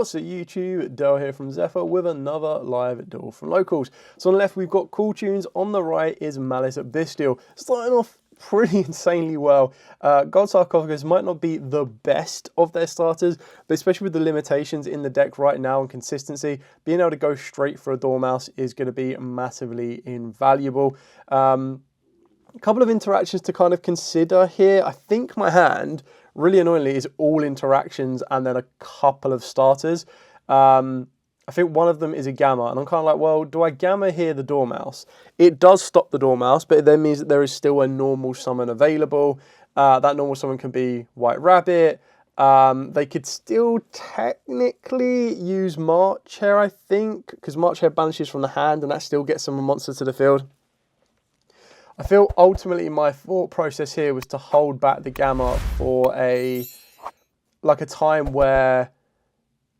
What's up YouTube, Duel here from Zephyr with another live duel from locals. So on the left we've got Cool Tunes, on the right is Maliss at Bystial. Starting off pretty insanely well. Gold Sarcophagus might not be the best of their starters, but especially with the limitations in the deck right now and consistency, being able to go straight for a Dormouse is going to be massively invaluable. A couple of interactions to kind of consider here. I think my hand, really annoyingly, is all interactions and then a couple of starters. I think one of them is a Gamma, and I'm kind of like, well, do I Gamma here the Dormouse? It does stop the Dormouse, but it then means that there is still a normal summon available. That normal summon can be White Rabbit. They could still technically use March Hare, I think, because March Hare banishes from the hand, and that still gets some monsters to the field. I feel ultimately my thought process here was to hold back the Gamma for a time where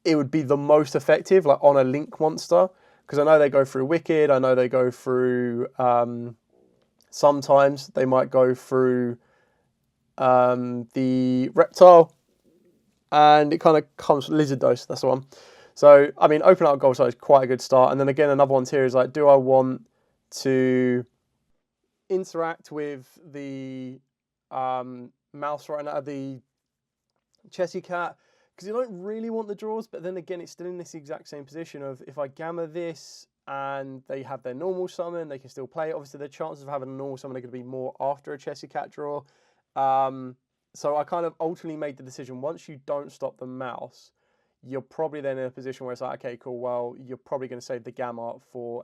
it would be the most effective, like on a Link monster, because I know they go through Wicked, I know they go through, sometimes they might go through the Reptile, and it kind of comes Lizard Dose, that's the one. So, I mean, open out Gold Star is quite a good start, and then again, another one here is like, do I want to interact with the mouse right now, the Chessy Cat, because you don't really want the draws, but then again, it's still in this exact same position of if I Gamma this and they have their normal summon, they can still play it. Obviously, the chances of having a normal summon are going to be more after a Chessy Cat draw. So I kind of ultimately made the decision, once you don't stop the mouse, you're probably then in a position where it's like, okay, cool, well, you're probably going to save the Gamma for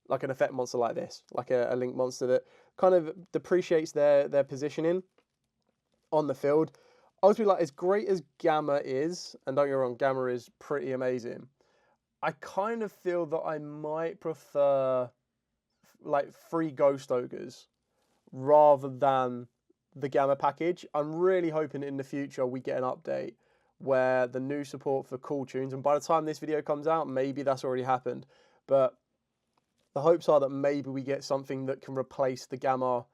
like an effect monster like this, like a Link monster that kind of depreciates their positioning on the field. Ultimately, like, as great as Gamma is, and don't get me wrong, Gamma is pretty amazing, I kind of feel that I might prefer like 3 Ghost Ogres rather than the Gamma package. I'm really hoping in the future we get an update where the new support for Cool Tunes, and by the time this video comes out, maybe that's already happened, but the hopes are that maybe we get something that can replace the Gamma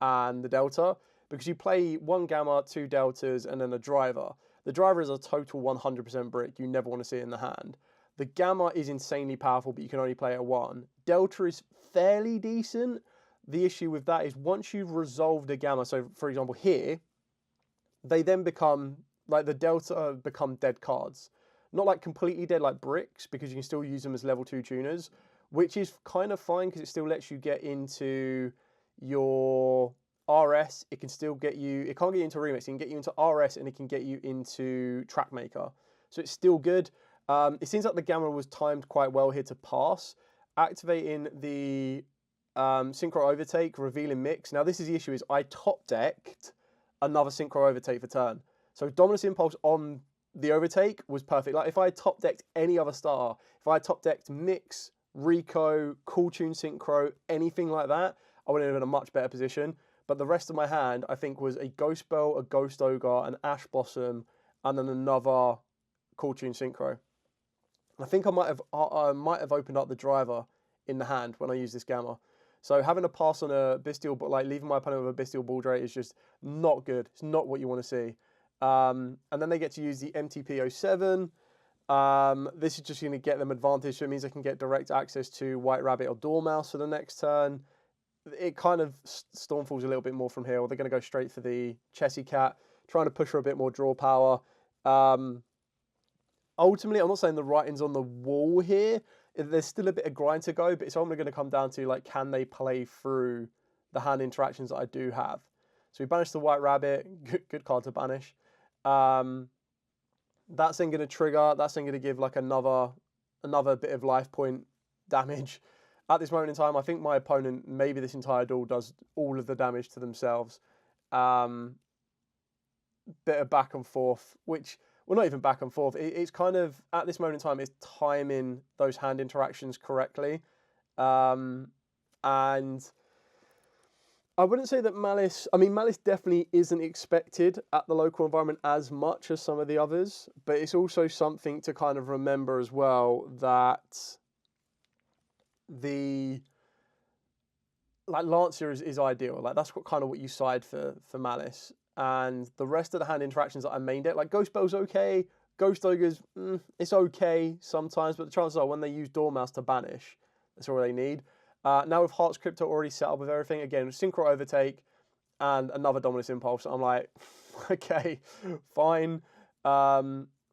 and the Delta, because you play 1 Gamma, 2 Deltas, and then a Driver. The Driver is a total 100% brick. You never want to see it in the hand. The Gamma is insanely powerful, but you can only play at 1. Delta is fairly decent. The issue with that is once you've resolved a Gamma, so for example here, they then become, like the Delta become dead cards. Not like completely dead like bricks, because you can still use them as level 2 tuners, which is kind of fine because it still lets you get into your RS. It can still get you, it can't get you into Remix, it can get you into RS, and it can get you into Trackmaker. So it's still good. It seems like the Gamma was timed quite well here to pass. Activating the Synchro Overtake, revealing Mix. Now this is the issue, is I top decked another Synchro Overtake for turn. So Dominus Impulse on the Overtake was perfect. Like if I had top decked any other star, if I had top decked Mix, Rico, Cool Tune Synchro, anything like that, I would have been in a much better position. But the rest of my hand, I think, was a Ghost Bell, a Ghost Ogre, an Ash Blossom, and then another Cool Tune Synchro. And I think I might have opened up the Driver in the hand when I used this Gamma. So having to pass on a Bystial, but like leaving my opponent with a Bystial Baldrate is just not good. It's not what you want to see. And then they get to use the MTP07. This is just going to get them advantage, so it means they can get direct access to White Rabbit or Dormouse for the next turn. It kind of Stormfalls a little bit more from here, or they're going to go straight for the Chessy Cat, trying to push for a bit more draw power. Ultimately, I'm not saying the writing's on the wall here. There's still a bit of grind to go, but it's only going to come down to, like, can they play through the hand interactions that I do have? So we banish the White Rabbit, good card to banish. That's then going to trigger, that's then going to give like another bit of life point damage. At this moment in time, I think my opponent, maybe this entire duel, does all of the damage to themselves. Bit of back and forth, which, well, not even back and forth. It's kind of, at this moment in time, it's timing those hand interactions correctly. And I wouldn't say that Maliss, I mean, Maliss definitely isn't expected at the local environment as much as some of the others, but it's also something to kind of remember as well, that the, like, Lancia is ideal. Like, that's kind of what you side for Maliss. And the rest of the hand interactions that I mained it, like Ghost Bell's okay, Ghost Ogres, it's okay sometimes, but the chances are when they use Dormouse to banish, that's all they need. Now with Heart's Crypto already set up with everything, again, Synchro Overtake and another Dominus Impulse. I'm like, okay, fine.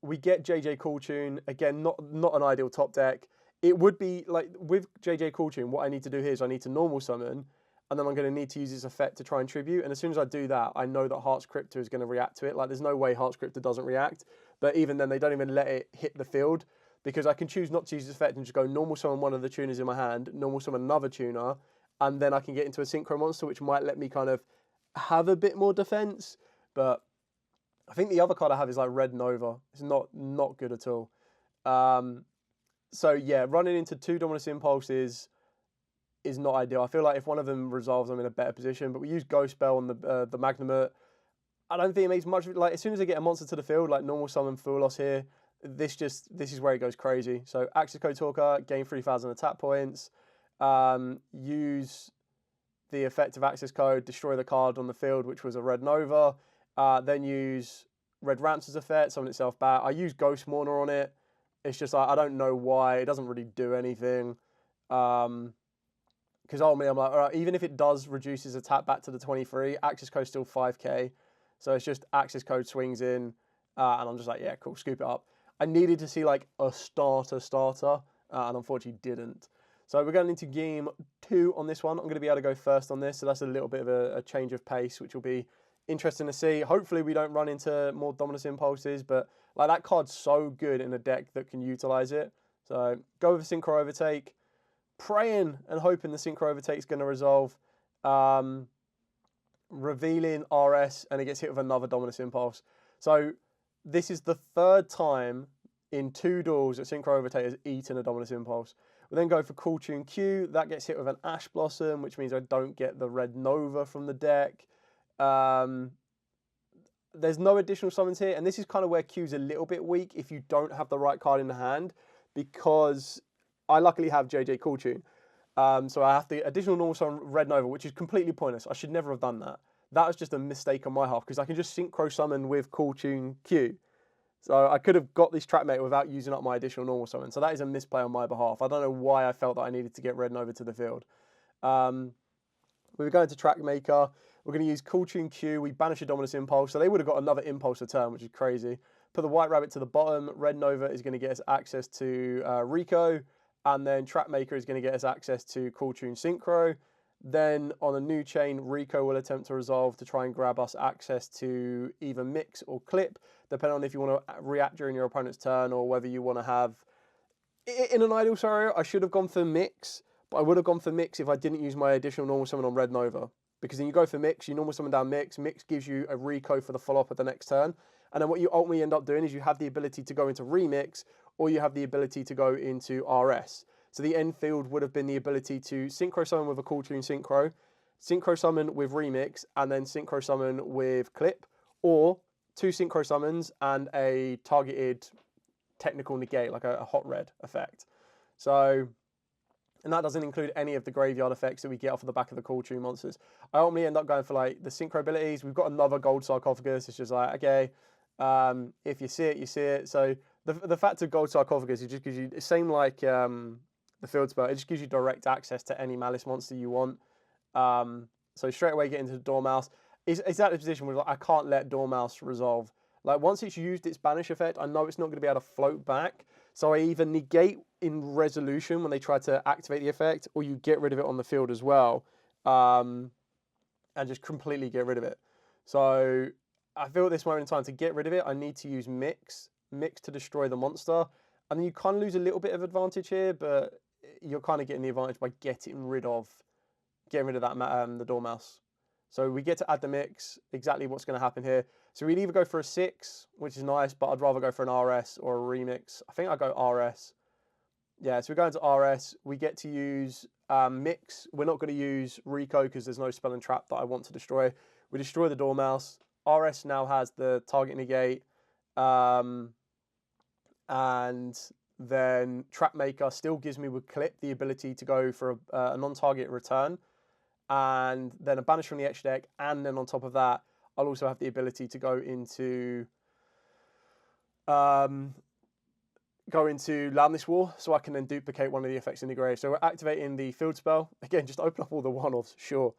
We get JJ Cool Tune, again, not an ideal top deck. It would be, like, with JJ Cool Tune, what I need to do here is I need to normal summon, and then I'm going to need to use this effect to try and tribute. And as soon as I do that, I know that Heart's Crypto is going to react to it. Like, there's no way Heart's Crypto doesn't react. But even then, they don't even let it hit the field, because I can choose not to use this effect and just go normal summon one of the tuners in my hand, normal summon another tuner, and then I can get into a Synchro Monster, which might let me kind of have a bit more defense. But I think the other card I have is like Red Nova. It's not good at all. So yeah, running into 2 Dominus Impulses is not ideal. I feel like if one of them resolves, I'm in a better position. But we use Ghost Spell on the Magnamut. I don't think it makes much. Like, as soon as I get a monster to the field, like normal summon Full Loss here, this is where it goes crazy. So Access Code Talker, gain 3,000 attack points. Use the effect of Access Code, destroy the card on the field, which was a Red Nova. Then use Red Ramps' effect, summon itself back. I use Ghost Mourner on it. It's just like, I don't know why. It doesn't really do anything. Because ultimately I'm like, all right, even if it does reduce his attack back to the 23, Access Code's still 5k. So it's just Access Code swings in, and I'm just like, yeah, cool, scoop it up. I needed to see like a starter, and unfortunately didn't. So we're going into game 2 on this one. I'm going to be able to go first on this, so that's a little bit of a change of pace, which will be interesting to see. Hopefully we don't run into more Dominus Impulses, but like that card's so good in a deck that can utilize it. So go with a Synchro Overtake, praying and hoping the Synchro Overtake is going to resolve. Revealing RS, and it gets hit with another Dominus Impulse. So this is the 3rd time in 2 duels that Synchro Overtake has eaten a Dominus Impulse. We then go for Cool Tune Q. That gets hit with an Ash Blossom, which means I don't get the Red Nova from the deck. There's no additional summons here, and this is kind of where Q's a little bit weak if you don't have the right card in the hand, because I luckily have JJ Cool Tune. So I have the additional normal summon Red Nova, which is completely pointless. I should never have done that. That was just a mistake on my half, because I can just Synchro Summon with Cool Tune Q. So I could have got this Trapmate without using up my additional normal summon. So that is a misplay on my behalf. I don't know why I felt that I needed to get Red Nova to the field. We were going to Track Maker. We're going to use Cool Tune Q. We banish a Dominus Impulse. So they would have got another Impulse return, which is crazy. Put the White Rabbit to the bottom. Red Nova is going to get us access to Rico. And then Trap Maker is going to get us access to Cool Tune Synchro. Then on a new chain, Rico will attempt to resolve to try and grab us access to either Mix or Clip, depending on if you want to react during your opponent's turn or whether you want to have... In an ideal scenario, I should have gone for Mix, but I would have gone for Mix if I didn't use my additional normal summon on Red Nova. Because then you go for Mix, you normal summon down Mix, Mix gives you a Rico for the follow-up at the next turn, and then what you ultimately end up doing is you have the ability to go into Remix, or you have the ability to go into RS. So the end field would have been the ability to Synchro Summon with a Cool Tune Synchro, Synchro Summon with Remix, and then Synchro Summon with Clip, or 2 Synchro Summons and a targeted technical negate, like a Hot Red effect. So... and that doesn't include any of the graveyard effects that we get off of the back of the Cool Tune monsters. I only end up going for like the Synchro abilities. We've got another Gold Sarcophagus. It's just like, okay, if you see it, you see it. So the fact of Gold Sarcophagus, it just gives you, same like the Field Spell, it just gives you direct access to any Malice monster you want. So straight away get into the Dormouse. It's at the position where like, I can't let Dormouse resolve. Like once it's used its banish effect, I know it's not going to be able to float back. So I either negate in resolution when they try to activate the effect, or you get rid of it on the field as well, and just completely get rid of it. So I feel at this moment in time, to get rid of it, I need to use Mix to destroy the monster. And then you kind of lose a little bit of advantage here, but you're kind of getting the advantage by getting rid of that the Dormouse. So we get to add the Mix, exactly what's going to happen here. So we'd either go for a 6, which is nice, but I'd rather go for an RS or a Remix. I think I'll go RS. Yeah, so we're going to RS. We get to use Mix. We're not going to use Rico because there's no spell and trap that I want to destroy. We destroy the Dormouse. RS now has the target negate. And then Trapmaker still gives me with Clip the ability to go for a non-target return. And then a banish from the extra deck. And then on top of that, I'll also have the ability to go into go into Loudness War, so I can then duplicate one of the effects in the grave. So we're activating the field spell. Again, just open up all the one-offs, sure.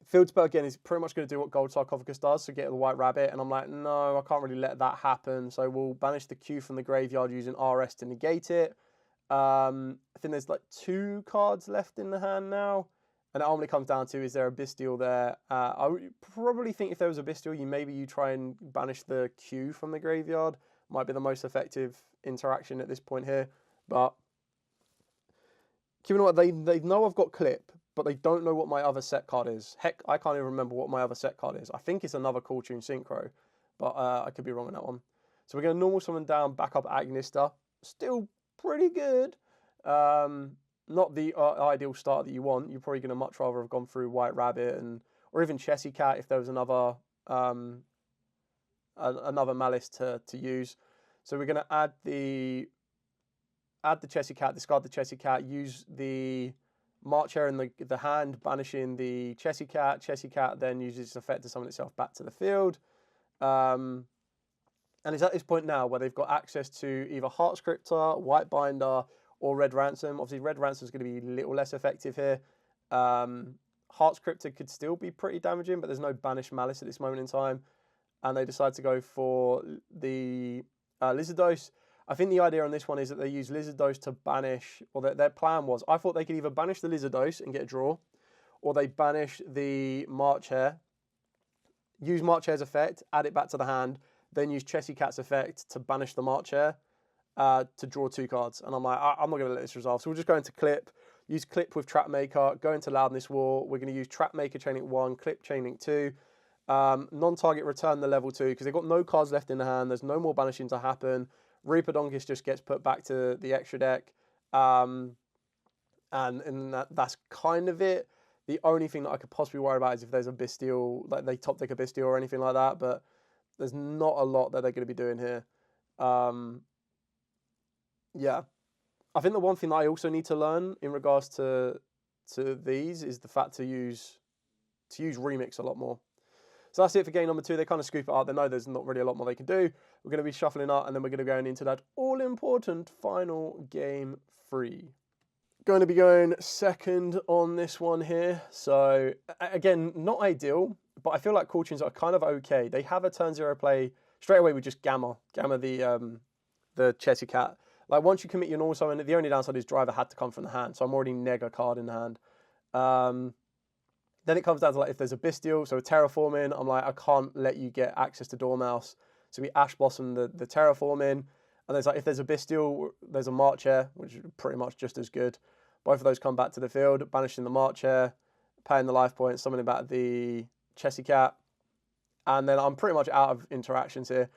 Field spell, again, is pretty much going to do what Gold Sarcophagus does, so get the White Rabbit, and I'm like, no, I can't really let that happen, so we'll banish the Q from the graveyard using RS to negate it. I think there's like 2 cards left in the hand now, and it only comes down to, is there a Bystial there? I would probably think if there was a Bystial, you try and banish the Q from the graveyard. Might be the most effective interaction at this point here, but given what they know I've got Clip, but they don't know what my other set card is. Heck, I can't even remember what my other set card is. I think it's another Cool Tune Synchro, but I could be wrong on that one. So we're going to normal summon down, back up Agnista. Still pretty good. Not the ideal start that you want. You're probably going to much rather have gone through White Rabbit or even Chessy Cat if there was another Maliss to use. So we're going to add the Chessy Cat, discard the Chessy Cat, use the March Hare in the hand, banishing the Chessy Cat. Chessy Cat then uses its effect to summon itself back to the field. And it's at this point now where they've got access to either Heart Scriptor, White Binder, or Red Ransom. Obviously, Red Ransom is going to be a little less effective here. Heart Scriptor could still be pretty damaging, but there's no Banished Malice at this moment in time. And they decide to go for the Lizardos. I think the idea on this one is that they use Lizardos to banish, or their plan was, I thought they could either banish the Lizardos and get a draw, or they banish the March Hare, use March Hare's effect, add it back to the hand, then use Chessy Cat's effect to banish the March Hare to draw 2 cards. And I'm like, I'm not going to let this resolve. So we'll just go into Clip, use Clip with Trapmaker, go into Loudness War. We're going to use Trapmaker Chaining 1, Clip Chaining 2. Non-target return the level 2 because they've got no cards left in the hand. There's no more banishing to happen. Reaper-Donkis just gets put back to the extra deck. And that's kind of it. The only thing that I could possibly worry about is if there's a Bystial, like they top deck a Bystial or anything like that, but there's not a lot that they're going to be doing here. Yeah. I think the one thing that I also need to learn in regards to these is the fact to use Remix a lot more. So that's it for game number 2. They kind of scoop it up. They know there's not really a lot more they can do. We're going to be shuffling up, and then we're going to go into that all-important final game 3. Going to be going second on this one here. So, again, not ideal, but I feel like Cool Tunes are kind of okay. They have a turn 0 play straight away with just Gamma the Chessy Cat. Like, once you commit your normal summon, the only downside is Driver had to come from the hand, so I'm already neg a card in the hand. Then it comes down to like if there's a Bystial, so a Terraforming, I'm like, I can't let you get access to Dormouse. So we Ash Blossom the Terraforming. And there's like if there's a Bystial, there's a March Hare, which is pretty much just as good. Both of those come back to the field, banishing the March Hare, paying the life points, summoning back the Chessy Cat. And then I'm pretty much out of interactions here.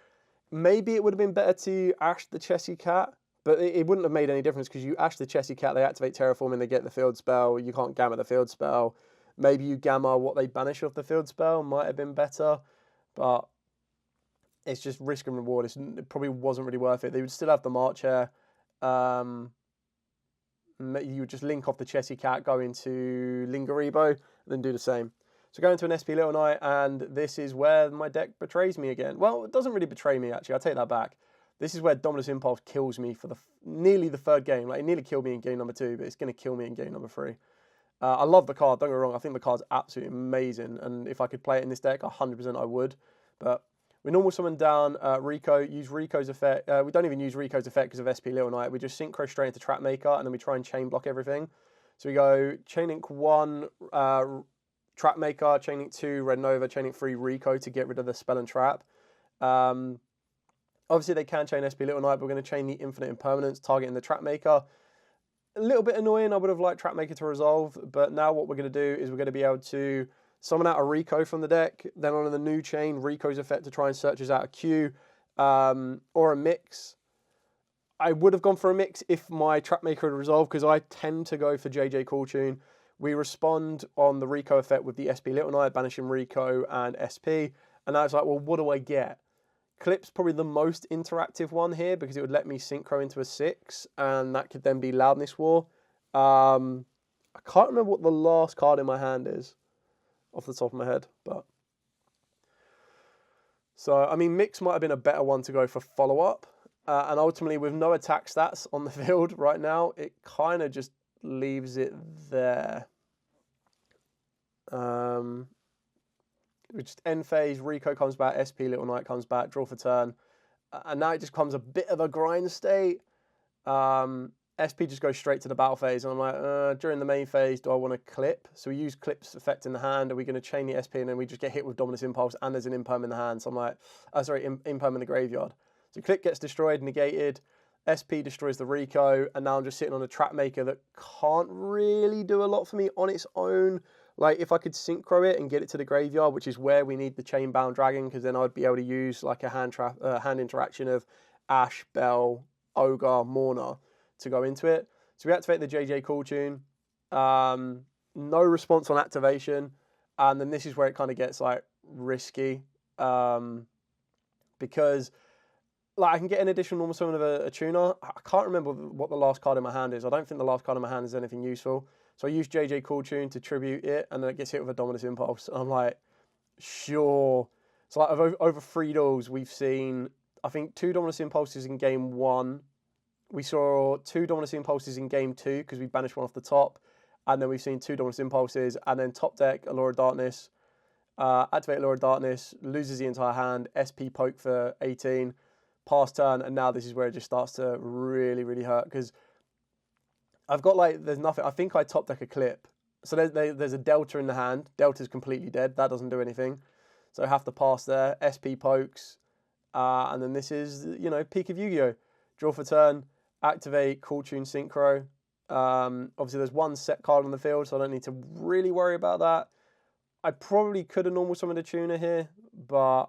Maybe it would have been better to Ash the Chessy Cat, but it wouldn't have made any difference because you Ash the Chessy Cat, they activate Terraforming, they get the field spell. You can't Gamma the field spell. Maybe you Gamma what they banish off the field spell, might have been better, but it's just risk and reward. It probably wasn't really worth it. They would still have the March Hare. You would just link off the Chessy Cat, go into Lingaribo, and then do the same. So go into an SP Little Knight, and this is where my deck betrays me again. Well, it doesn't really betray me, actually. I'll take that back. This is where Dominus Impulse kills me for nearly the 3rd game. Like, it nearly killed me in game number 2, but it's going to kill me in game number 3. I love the card, don't get me wrong. I think the card's absolutely amazing. And if I could play it in this deck, 100% I would. But we normal summon down Rico, use Rico's effect. We don't even use Rico's effect because of SP Little Knight. We just synchro straight into Trapmaker, and then we try and chain block everything. So we go Chain Link 1, Trapmaker, Chain Link 2, Red Nova, Chain Link 3, Rico to get rid of the spell and trap. Obviously, they can chain SP Little Knight, but we're going to chain the Infinite Impermanence, targeting the Trapmaker. A little bit annoying. I would have liked Trapmaker to resolve, but now what we're going to do is we're going to be able to summon out a Rico from the deck. Then on the new chain, Rico's effect to try and search us out a Q or a mix. I would have gone for a mix if my Trapmaker had resolved because I tend to go for JJ Cool Tune. We respond on the Rico effect with the SP Little Knight, banishing Rico and SP. And now it's like, well, what do I get? Clip's probably the most interactive one here because it would let me synchro into a 6, and that could then be Loudness War. I can't remember what the last card in my hand is off the top of my head, but So, I mean, Mix might have been a better one to go for follow-up. And ultimately, with no attack stats on the field right now, it kind of just leaves it there. Which end phase, Rico comes back, SP Little Knight comes back, draw for turn. And now it just becomes a bit of a grind state. SP just goes straight to the battle phase. And I'm like, during the main phase, do I want to clip? So we use clips effect in the hand. Are we going to chain the SP and then we just get hit with Dominus Impulse and there's an imperm in the hand? So I'm like, imperm in the graveyard. So clip gets destroyed, negated. SP destroys the Rico. And now I'm just sitting on a Trap Maker that can't really do a lot for me on its own. Like, if I could synchro it and get it to the graveyard, which is where we need the Chain-Bound Dragon, because then I'd be able to use like a hand interaction of Ash, Bell, Ogre, Mourner to go into it. So we activate the JJ Call Tune. No response on activation. And then this is where it kind of gets like risky. Because like I can get an additional normal summon of a tuner. I can't remember what the last card in my hand is. I don't think the last card in my hand is anything useful. So I use JJ Call Tune to tribute it, and then it gets hit with a Dominus Impulse. And I'm like, sure. So like over 3 duels, we've seen, I think, 2 Dominus Impulses in game 1. We saw 2 Dominus Impulses in game 2 because we banished one off the top. And then we've seen 2 Dominus Impulses. And then top deck, Allure of Darkness. Activate Allure of Darkness, loses the entire hand. SP poke for 18. Pass turn. And now this is where it just starts to really, really hurt. Because I've got like, there's nothing. I think I top deck a clip. So there's a Delta in the hand. Delta's completely dead. That doesn't do anything. So I have to pass there. SP pokes. And then this is, you know, peak of Yu-Gi-Oh! Draw for turn. Activate Call Tune Synchro. Obviously, there's 1 set card on the field, so I don't need to really worry about that. I probably could have normal summoned a tuner here, but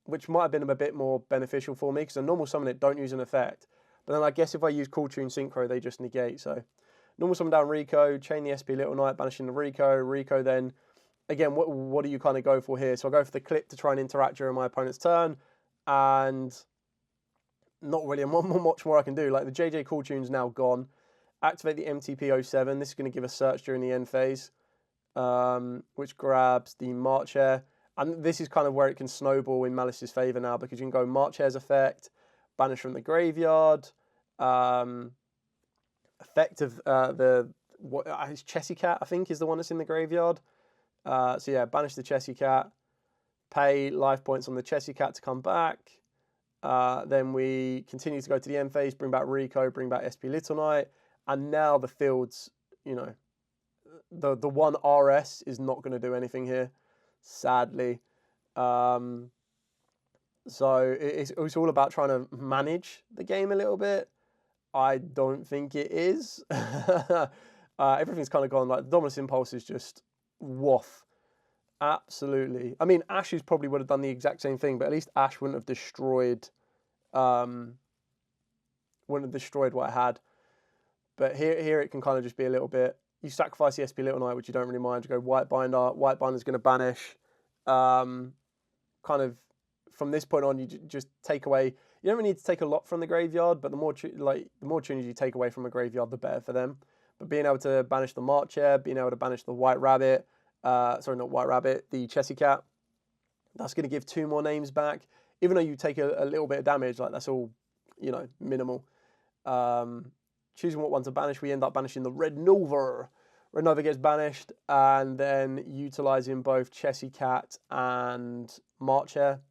which might have been a bit more beneficial for me because a normal summon it don't use an effect. But then I guess if I use Call Tune Synchro, they just negate. So normal summon down Rico, chain the SP Little Knight, banishing the Rico. Rico then, again, what do you kind of go for here? So I go for the clip to try and interact during my opponent's turn, and not really much more I can do. Like the JJ Call Tune's now gone. Activate the MTP07. This is going to give a search during the end phase, which grabs the March Hare. And this is kind of where it can snowball in Maliss's favour now, because you can go March Hare's effect, banish from the graveyard, effect of his Chessy Cat, I think, is the one that's in the graveyard. So yeah, banish the Chessy Cat, pay life points on the Chessy Cat to come back. Then we continue to go to the end phase, bring back Rico, bring back SP Little Knight, and now the field's, you know, the one RS is not going to do anything here, sadly. So it's all about trying to manage the game a little bit. I don't think it is. Everything's kind of gone, like the Dominus Impulse is just woof. Absolutely. I mean, Ashes probably would have done the exact same thing, but at least Ash wouldn't have destroyed what I had. But here it can kind of just be a little bit. You sacrifice the SP Little Knight, which you don't really mind. You go White Binder. White Binder's going to banish. Kind of from this point on, you just take away. You don't really need to take a lot from the graveyard, but the more tuners you take away from a graveyard, the better for them. But being able to banish the March Hare, being able to banish the White Rabbit. Sorry, not White Rabbit, the Chessy Cat. That's going to give 2 more names back. Even though you take a little bit of damage, like that's all, you know, minimal. Choosing what one to banish, we end up banishing the Red Nova. Red Nova gets banished, and then utilising both Chessy Cat and March Hare.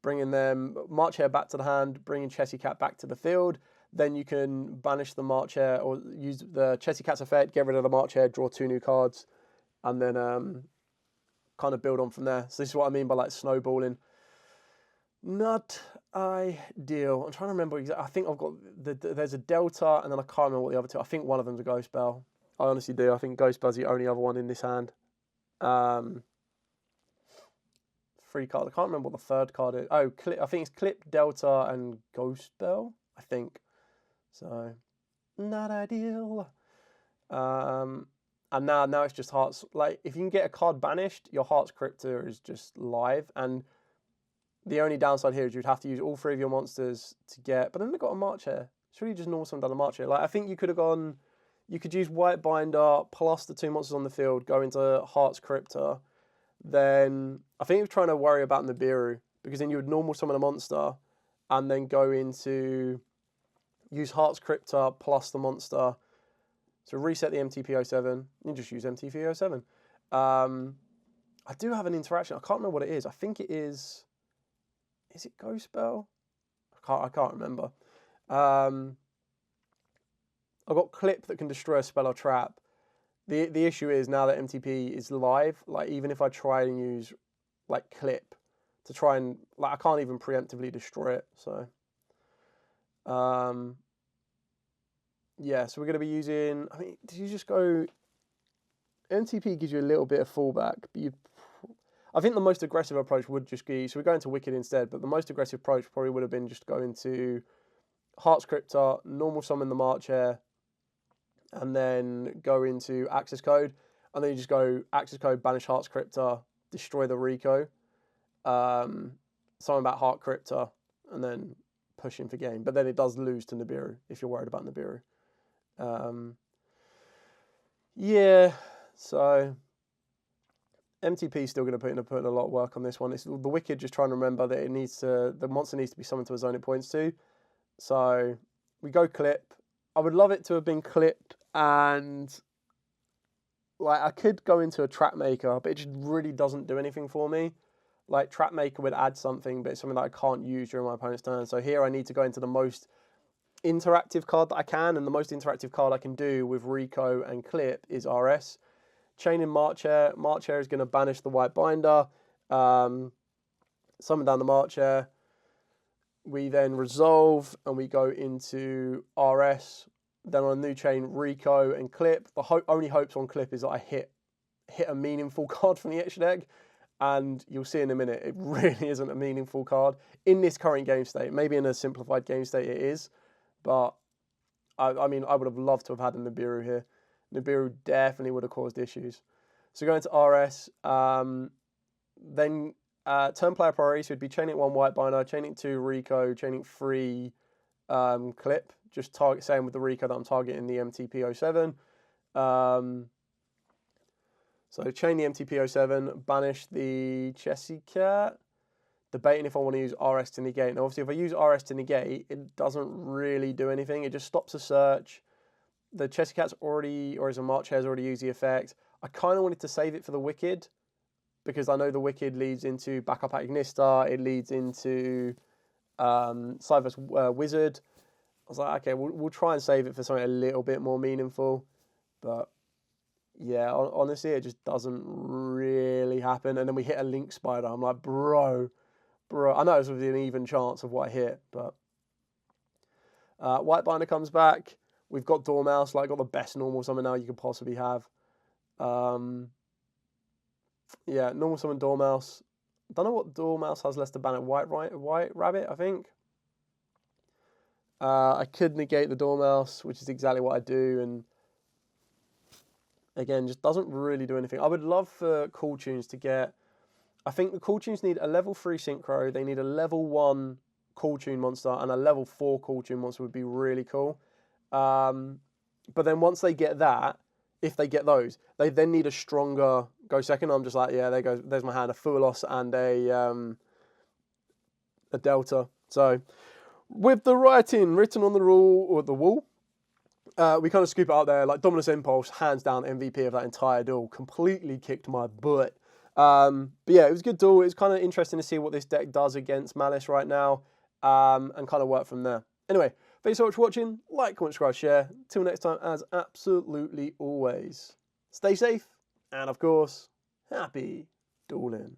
Bringing them, March Hare back to the hand, bringing Chessy Cat back to the field. Then you can banish the March Hare, or use the Chessy Cat's effect, get rid of the March Hare, draw 2 new cards. And then kind of build on from there. So this is what I mean by like snowballing. Not ideal. I'm trying to remember exactly. I think I've got there's a Delta, and then I can't remember what the other 2. I think one of them's a Ghost Bell. I honestly do. I think Ghost Bell's the only other one in this hand. 3 cards. I can't remember what the 3rd card is. Oh, I think it's Clip, Delta, and Ghost Bell. I think. So not ideal. And now it's just Hearts. Like, if you can get a card banished, your Hearts Cryptor is just live. And the only downside here is you'd have to use all 3 of your monsters to get. But then they've got a March Hare. It's really just normal summon down a March Hare. Like, I think you could have gone. You could use White Binder plus the 2 monsters on the field, go into Hearts Cryptor. Then I think you're trying to worry about Nibiru, because then you would normal summon a monster and then go into use Heart's Crypta plus the monster. So reset the MTP07. You just use MTP07. I do have an interaction. I can't remember what it is. I think it is it Ghost Spell? I can't remember. I've got Clip that can destroy a spell or trap. The issue is now that MTP is live, like even if I try and use like Clip to try and like I can't even preemptively destroy it. So yeah, so we're gonna be using, I mean, did you just go MTP gives you a little bit of fallback, but I think the most aggressive approach would just be, so we're going to Wicked instead, but the most aggressive approach probably would have been just go into Heart's Crypta, normal summon the March Hare, and then go into Access Code, and then you just go Access Code, banish Heart's Crypta, destroy the Rico, summon back Heart Crypta, and then push in for game. But then it does lose to Nibiru if you're worried about Nibiru. Yeah, so MTP is still going to put in a lot of work on this one. It's the Wicked just trying to remember that the monster needs to be summoned to a zone it points to. So we go Clip. I would love it to have been Clip, and like I could go into a Trap Maker, but it just really doesn't do anything for me. Like Trap Maker would add something, but it's something that I can't use during my opponent's turn. So here I need to go into the most interactive card that I can, and the most interactive card I can do with Rico and Clip is RS. Chaining March Hare. March Hare is going to banish the White Binder, summon down the March Hare. We then resolve and we go into RS. Then on a new chain, Rico and Clip. The only hopes on Clip is that I hit a meaningful card from the extra deck, and you'll see in a minute it really isn't a meaningful card in this current game state. Maybe in a simplified game state it is, but I mean I would have loved to have had a Nibiru here. Nibiru definitely would have caused issues. So going to RS, then turn player priority, so it'd be chaining 1 White Binder, chaining 2 Rico, chaining 3 Clip, just target, same with the Rico that I'm targeting the MTP07. So chain the MTP07, banish the Chessy Cat, debating if I want to use RS to negate. Now obviously if I use RS to negate, it doesn't really do anything, it just stops a search. The Chessy Cat's already, or as a March Hare's already used the effect. I kind of wanted to save it for the Wicked, because I know the Wicked leads into backup at Ignistar, it leads into Cyber's Wizard. I was like, okay, we'll try and save it for something a little bit more meaningful. But yeah, honestly, it just doesn't really happen. And then we hit a Link Spider. I'm like, bro. I know it's within an even chance of what I hit, but White Binder comes back. We've got Dormouse, like got the best normal summon now you could possibly have. Yeah, normal summon Dormouse. Don't know what Dormouse has less to ban it. White Rabbit, I think. I could negate the Dormouse, which is exactly what I do, and again, just doesn't really do anything. I would love for Cool Tunes to get. I think the Cool Tunes need a level 3 Synchro. They need a level 1 Cool Tune monster, and a level 4 Cool Tune monster would be really cool. But then once they get that, if they get those, they then need a stronger Go Second. I'm just like, yeah, there's my hand, a Fuelos and a Delta. So with the writing written on the wall, we kind of scoop it out there. Like Dominus Impulse, hands down MVP of that entire duel, completely kicked my butt. But yeah, it was a good duel. It's kind of interesting to see what this deck does against Maliss right now, and kind of work from there. Anyway, thanks so much for watching. Like, comment, subscribe, share. Till next time, as absolutely always, stay safe, and of course, happy dueling.